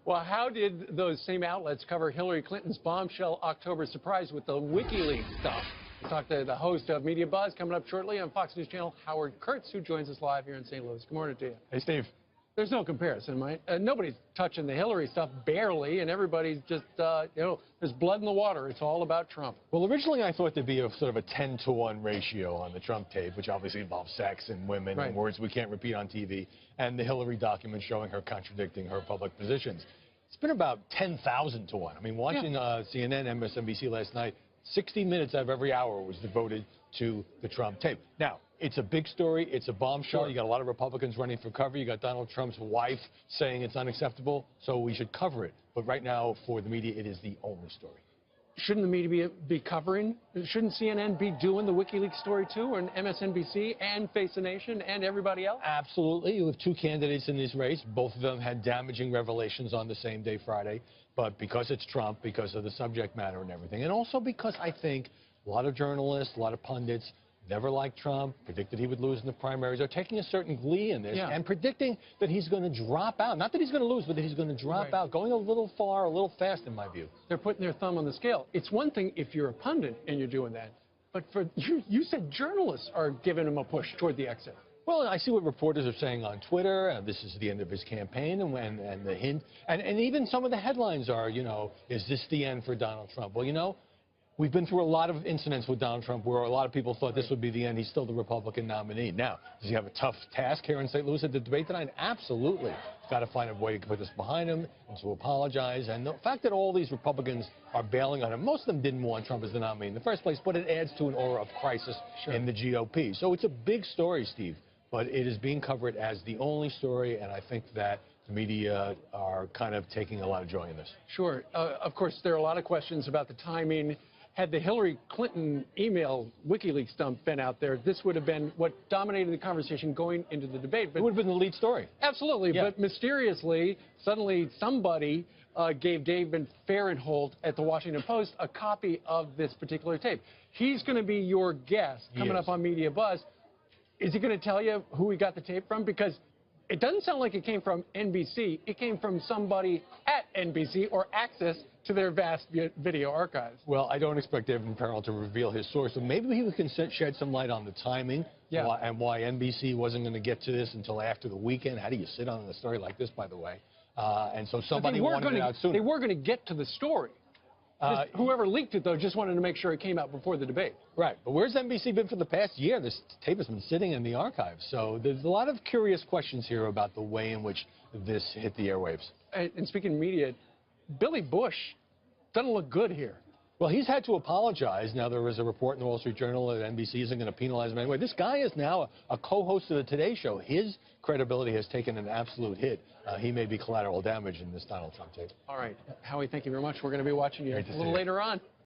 Well, how did those same outlets cover Hillary Clinton's bombshell October surprise with the WikiLeaks stuff? We'll talk to the host of Media Buzz coming up shortly on Fox News Channel, Howard Kurtz, who joins us live here in St. Louis. Good morning to you. Hey, Steve. There's no comparison, right? Nobody's touching the Hillary stuff, barely, and everybody's just, there's blood in the water. It's all about Trump. Well, originally I thought there'd be a sort of a 10-to-1 ratio on the Trump tape, which obviously involves sex and women and words we can't repeat on TV, and the Hillary document showing her contradicting her public positions. It's been about 10,000 to 1. I mean, watching CNN, MSNBC last night, 60 minutes out of every hour was devoted to the Trump tape. Now, it's a big story. It's a bombshell. You got a lot of Republicans running for cover. You got Donald Trump's wife saying it's unacceptable, so we should cover it. But right now, for the media, it is the only story. Shouldn't the media be covering? Shouldn't CNN be doing the WikiLeaks story too, and MSNBC and Face the Nation and everybody else? Absolutely. You have two candidates in this race. Both of them had damaging revelations on the same day, Friday. But because it's Trump, because of the subject matter and everything, and also because I think a lot of journalists, a lot of pundits never liked Trump, predicted he would lose in the primaries, are taking a certain glee in this and predicting that he's going to drop out. Not that he's going to lose, but that he's going to drop out, going a little far, a little fast, in my view. They're putting their thumb on the scale. It's one thing if you're a pundit and you're doing that, but for you said journalists are giving him a push toward the exit. Well, I see what reporters are saying on Twitter. This is the end of his campaign, and the hint, and even some of the headlines are, is this the end for Donald Trump? Well, we've been through a lot of incidents with Donald Trump where a lot of people thought this would be the end. He's still the Republican nominee. Now, does he have a tough task here in St. Louis at the debate tonight? Absolutely. He's got to find a way to put this behind him and to apologize. And the fact that all these Republicans are bailing on him, most of them didn't want Trump as the nominee in the first place, but it adds to an aura of crisis in the GOP. So it's a big story, Steve, but it is being covered as the only story, and I think that the media are kind of taking a lot of joy in this. Sure. Of course, there are a lot of questions about the timing. Had the Hillary Clinton email WikiLeaks dump been out there, this would have been what dominated the conversation going into the debate. But it would have been the lead story. Absolutely. But mysteriously, suddenly somebody gave David Fahrenthold at the Washington Post a copy of this particular tape. He's going to be your guest coming up on Media Buzz. Is he going to tell you who he got the tape from? Because it doesn't sound like it came from NBC. It came from somebody at NBC or access to their vast video archives. Well, I don't expect David Farrell to reveal his source, but maybe he can shed some light on the timing and why NBC wasn't going to get to this until after the weekend. How do you sit on a story like this, by the way? And so somebody wanted it out sooner. They were going to get to the story. Whoever leaked it, though, just wanted to make sure it came out before the debate. Right. But where's NBC been for the past year? This tape has been sitting in the archives. So there's a lot of curious questions here about the way in which this hit the airwaves. And speaking of media, Billy Bush doesn't look good here. Well, he's had to apologize. Now, there was a report in the Wall Street Journal that NBC isn't going to penalize him anyway. This guy is now a co-host of the Today Show. His credibility has taken an absolute hit. He may be collateral damage in this Donald Trump tape. All right. Howie, thank you very much. We're going to be watching you a little later on.